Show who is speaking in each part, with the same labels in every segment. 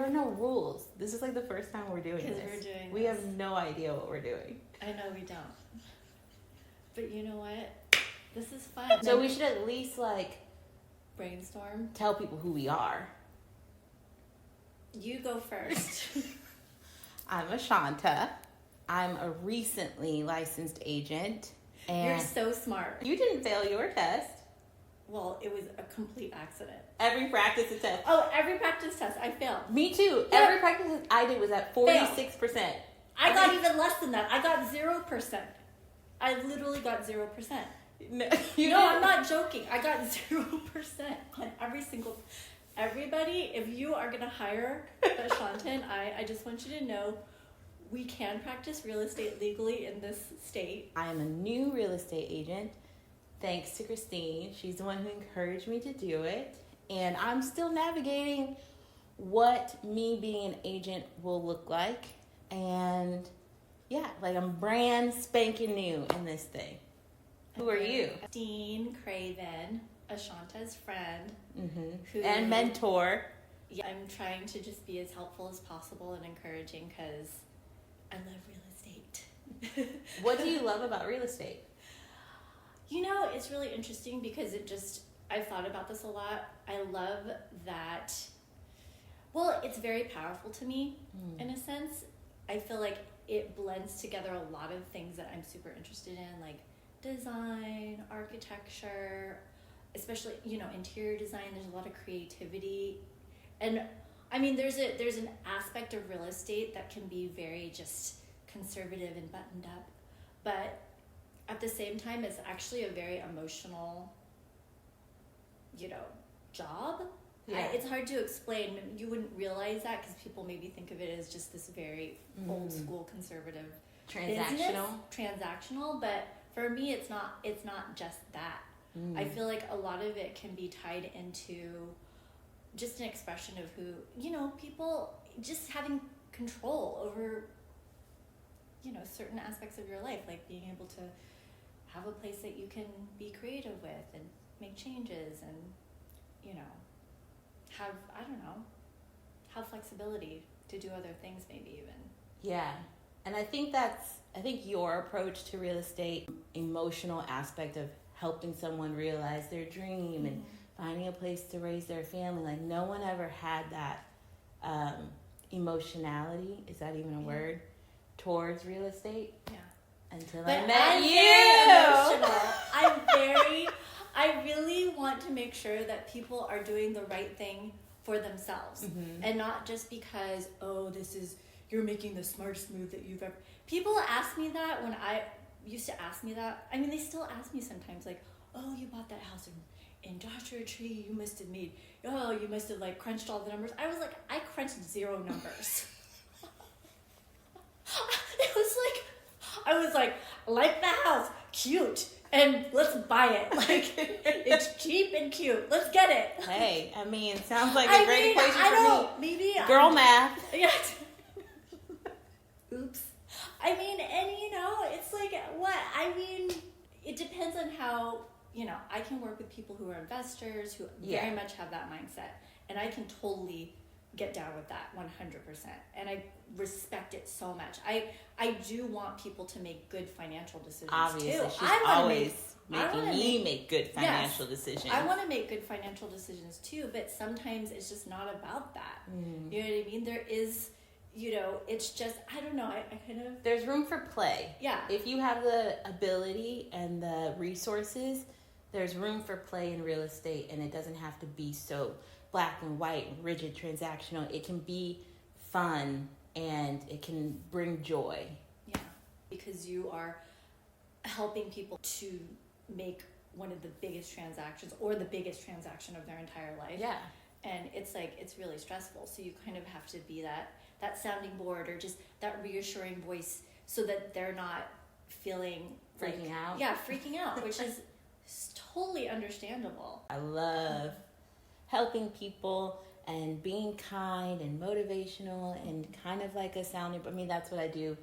Speaker 1: are no rules. This is like the first time we're doing this. We have no idea what we're doing.
Speaker 2: I know we don't. But you know what? This is fun.
Speaker 1: So we should at least like
Speaker 2: brainstorm.
Speaker 1: Tell people who we are.
Speaker 2: You go first.
Speaker 1: I'm Ashanta. I'm a recently licensed agent. And
Speaker 2: you're so smart.
Speaker 1: You didn't fail your test.
Speaker 2: Well, it was a complete accident.
Speaker 1: Every practice test.
Speaker 2: Oh, every practice test I failed.
Speaker 1: Me too. Yeah. Every practice test I did was at 46%.
Speaker 2: I got even less than that. I got 0%. I literally got 0%. No, I'm not joking. I got 0% on every single. Everybody, if you are gonna hire Ashanta and I just want you to know we can practice real estate legally in this state.
Speaker 1: I am a new real estate agent. Thanks to Christine. She's the one who encouraged me to do it. And I'm still navigating what me being an agent will look like. And yeah, like I'm brand spanking new in this thing. Who are you?
Speaker 2: Christine Craven, Ashanta's friend.
Speaker 1: Mm-hmm. And mentor.
Speaker 2: Yeah, I'm trying to just be as helpful as possible and encouraging because I love real estate.
Speaker 1: What do you love about real estate?
Speaker 2: You know, it's really interesting because I've thought about this a lot. I love that, well, it's very powerful to me in a sense. I feel like it blends together a lot of things that I'm super interested in, like design, architecture, especially, interior design. There's a lot of creativity. And I mean, there's an aspect of real estate that can be very just conservative and buttoned up, but at the same time, it's actually a very emotional, job.
Speaker 1: Yeah.
Speaker 2: It's hard to explain. You wouldn't realize that because people maybe think of it as just this very old school conservative transactional. But for me, it's not just that. I feel like a lot of it can be tied into just an expression of who, people just having control over, certain aspects of your life, like being able to have a place that you can be creative with and make changes and, have flexibility to do other things maybe even. Yeah.
Speaker 1: And I think your approach to real estate, emotional aspect of helping someone realize their dream and finding a place to raise their family, like no one ever had that emotionality, is that even a word, towards real estate?
Speaker 2: Yeah.
Speaker 1: Until
Speaker 2: but
Speaker 1: I met you.
Speaker 2: I really want to make sure that people are doing the right thing for themselves and not just because, you're making the smartest move that you've ever. People ask me that when I used to ask me that. I mean, they still ask me sometimes, like, oh, you bought that house in Joshua Tree, you must have like crunched all the numbers. I was like, I crunched 0 numbers. I was like the house, cute, and let's buy it. Like, it's cheap and cute. Let's get it.
Speaker 1: Hey, I mean, it sounds like a great equation for me.
Speaker 2: Maybe
Speaker 1: girl math.
Speaker 2: Yeah. Oops. I mean, and it's like, what? I mean, it depends on how, I can work with people who are investors who very much have that mindset, and I can totally get down with that 100%, and I respect it so much. I do want people to make good financial decisions.
Speaker 1: Obviously,
Speaker 2: too.
Speaker 1: she's always making me make good financial decisions.
Speaker 2: I want to make good financial decisions too, but sometimes it's just not about that. You know what I mean? There is, it's just, I don't know. I kind of,
Speaker 1: there's room for play.
Speaker 2: Yeah.
Speaker 1: If you have the ability and the resources, there's room for play in real estate, and it doesn't have to be so black and white and rigid transactional. It can be fun and it can bring joy.
Speaker 2: Yeah, because you are helping people to make one of the biggest transactions or the biggest transaction of their entire life.
Speaker 1: Yeah.
Speaker 2: And it's really stressful. So you kind of have to be that sounding board or just that reassuring voice so that they're not feeling
Speaker 1: freaking out.
Speaker 2: Yeah, freaking out, which is totally understandable.
Speaker 1: I love helping people and being kind and motivational and kind of like a sounding. I mean, that's what I do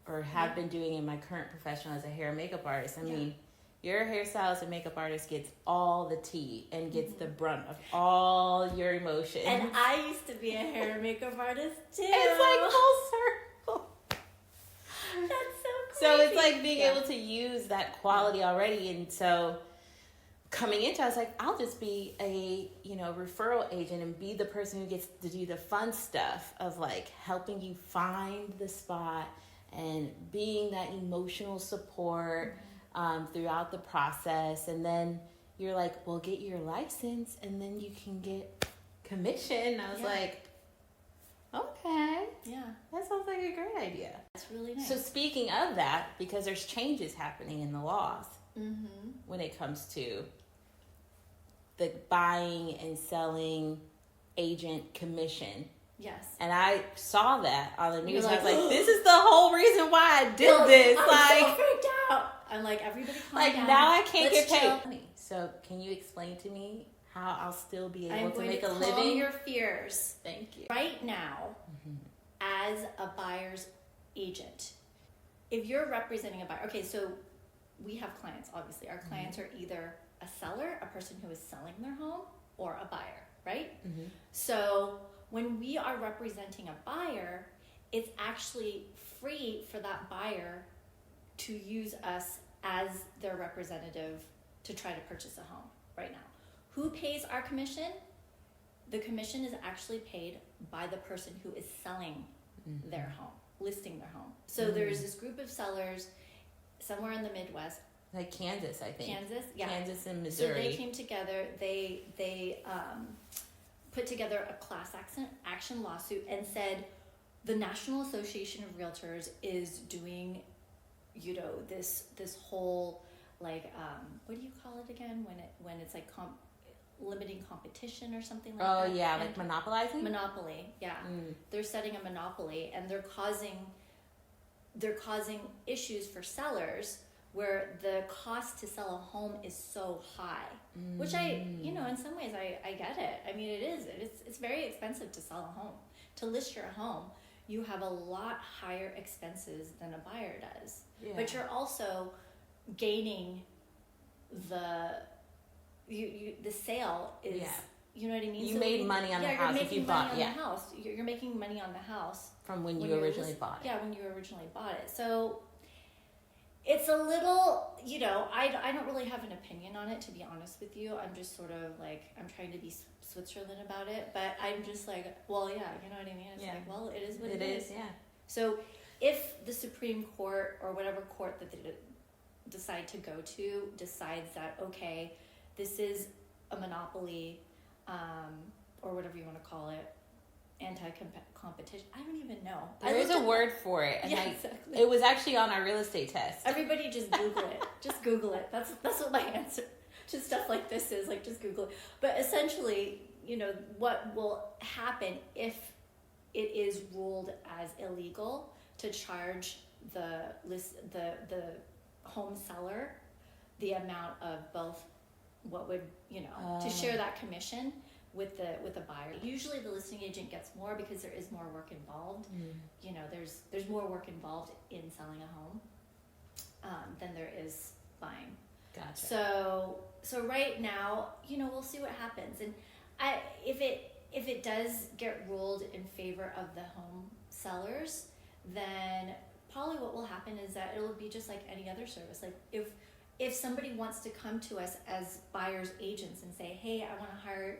Speaker 1: or have been doing in my current profession as a hair and makeup artist. I mean, Your hairstylist and makeup artist gets all the tea and gets the brunt of all your emotions.
Speaker 2: And I used to be a hair and makeup artist too.
Speaker 1: It's like full circle.
Speaker 2: That's so crazy.
Speaker 1: So it's like being able to use that quality already. And so coming into, I was like, I'll just be a, referral agent and be the person who gets to do the fun stuff of like helping you find the spot and being that emotional support throughout the process. And then you're like, well, get your license and then you can get commission. I was like, okay.
Speaker 2: Yeah.
Speaker 1: That sounds like a great idea.
Speaker 2: That's really nice.
Speaker 1: So speaking of that, because there's changes happening in the laws when it comes to the buying and selling agent commission.
Speaker 2: Yes.
Speaker 1: And I saw that on the news.
Speaker 2: You're like,
Speaker 1: I was like, this is the whole reason why I did this.
Speaker 2: I'm so freaked out. I'm like, everybody calm down.
Speaker 1: Now I can't
Speaker 2: Let's
Speaker 1: get paid.
Speaker 2: chill.
Speaker 1: So can you explain to me how I'll still be able
Speaker 2: I'm
Speaker 1: to
Speaker 2: going
Speaker 1: make
Speaker 2: to
Speaker 1: a
Speaker 2: calm
Speaker 1: living?
Speaker 2: your fears.
Speaker 1: Thank you.
Speaker 2: Right now, as a buyer's agent, if you're representing a buyer, okay, so we have clients, obviously. Our clients are either a seller, a person who is selling their home, or a buyer, right? So when we are representing a buyer, it's actually free for that buyer to use us as their representative to try to purchase a home right now. Who pays our commission? The commission is actually paid by the person who is selling their home, listing their home. So there's this group of sellers somewhere in the Midwest.
Speaker 1: Like Kansas, I think.
Speaker 2: Kansas, yeah.
Speaker 1: Kansas and Missouri.
Speaker 2: So they came together. They put together a class action lawsuit and said the National Association of Realtors is doing, this whole like what do you call it again when it's like limiting competition or something like that?
Speaker 1: Oh yeah, like monopolizing?
Speaker 2: Monopoly, yeah. They're setting a monopoly and they're causing issues for sellers where the cost to sell a home is so high, which in some ways I get it. I mean, it's very expensive to sell a home. To list your home, you have a lot higher expenses than a buyer does. Yeah. But you're also gaining the sale is, you know what I mean?
Speaker 1: You made money on the house if you bought,
Speaker 2: the house. You're making money on the house.
Speaker 1: From when you originally bought it.
Speaker 2: Yeah, when you originally bought it. So it's a little, I don't really have an opinion on it, to be honest with you. I'm just sort of like, I'm trying to be Switzerland about it, but I'm just like, well, yeah, you know what I mean? It's like, well, it is what it is.
Speaker 1: Yeah.
Speaker 2: So if the Supreme Court or whatever court that they decide to go to decides that, okay, this is a monopoly, or whatever you want to call it, anti-competition. I don't even know.
Speaker 1: There is a word for it. And
Speaker 2: exactly.
Speaker 1: It was actually on our real estate test.
Speaker 2: Everybody just Google it. Just Google it. That's what my answer to stuff like this is. Like, just Google it. But essentially, what will happen if it is ruled as illegal to charge the home seller the amount of both what would, to share that commission with the buyer. Usually the listing agent gets more because there is more work involved. There's more work involved in selling a home than there is buying.
Speaker 1: Gotcha.
Speaker 2: So right now, we'll see what happens. And if it does get ruled in favor of the home sellers, then probably what will happen is that it'll be just like any other service. Like if somebody wants to come to us as buyers agents and say, hey, I want to hire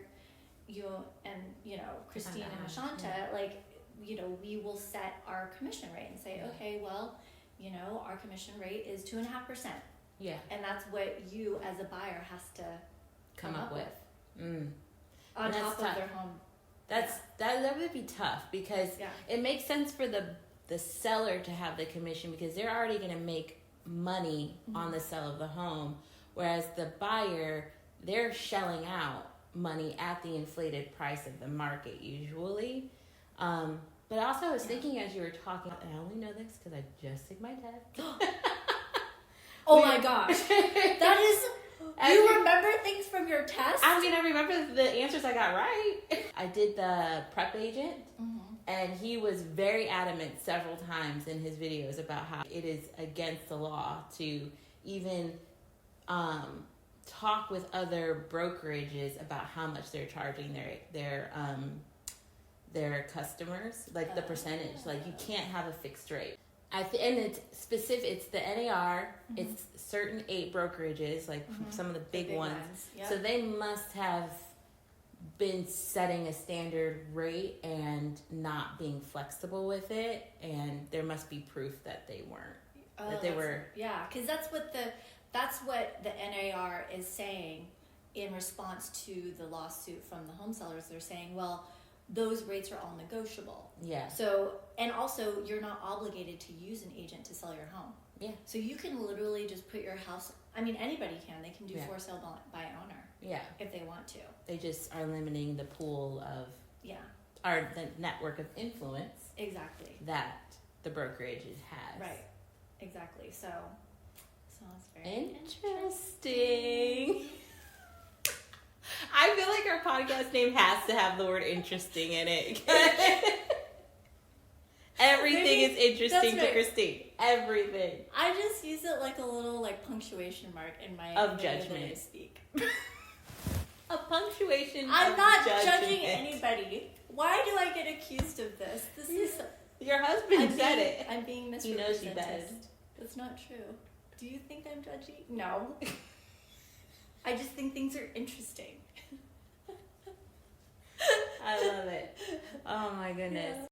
Speaker 2: you and Christine and Ashanta, we will set our commission rate and say, okay, well, our commission rate is 2.5%.
Speaker 1: Yeah.
Speaker 2: And that's what you as a buyer has to come up with. On top of their home.
Speaker 1: That would be tough because it makes sense for the seller to have the commission because they're already going to make money on the sale of the home, whereas the buyer, they're shelling out money at the inflated price of the market usually. But also I was thinking as you were talking, and I only know this because I just took my test.
Speaker 2: Oh my gosh. That is... You remember things from your test?
Speaker 1: I mean, I remember the answers I got right. I did the prep agent, and he was very adamant several times in his videos about how it is against the law to even talk with other brokerages about how much they're charging their customers, like the percentage. Like you can't have a fixed rate. And it's specific. It's the NAR. It's certain 8 brokerages, like some of the big ones.
Speaker 2: Yep.
Speaker 1: So they must have been setting a standard rate and not being flexible with it. And there must be proof that they weren't. That they were.
Speaker 2: Yeah, because that's what the NAR is saying in response to the lawsuit from the home sellers. They're saying, well, those rates are all negotiable.
Speaker 1: Yeah.
Speaker 2: So, and also you're not obligated to use an agent to sell your home.
Speaker 1: Yeah.
Speaker 2: So you can literally just put your house, I mean, anybody can. They can do for sale by owner.
Speaker 1: Yeah.
Speaker 2: If they want to.
Speaker 1: They just are limiting the pool of the network of influence.
Speaker 2: Exactly.
Speaker 1: That the brokerage has.
Speaker 2: Right. Exactly. So it's very
Speaker 1: interesting. I feel like our podcast name has to have the word interesting in it. Everything is interesting to Christine. Everything.
Speaker 2: I just use it like a little punctuation mark in my
Speaker 1: of judgment.
Speaker 2: Speak.
Speaker 1: A punctuation.
Speaker 2: I'm not
Speaker 1: judgment.
Speaker 2: Judging anybody. Why do I get accused of this? This is
Speaker 1: your husband said it.
Speaker 2: I'm being misrepresented.
Speaker 1: He knows you best.
Speaker 2: That's not true. Do you think I'm judgy? No. I just think things are interesting.
Speaker 1: I love it. Oh my goodness. Yeah.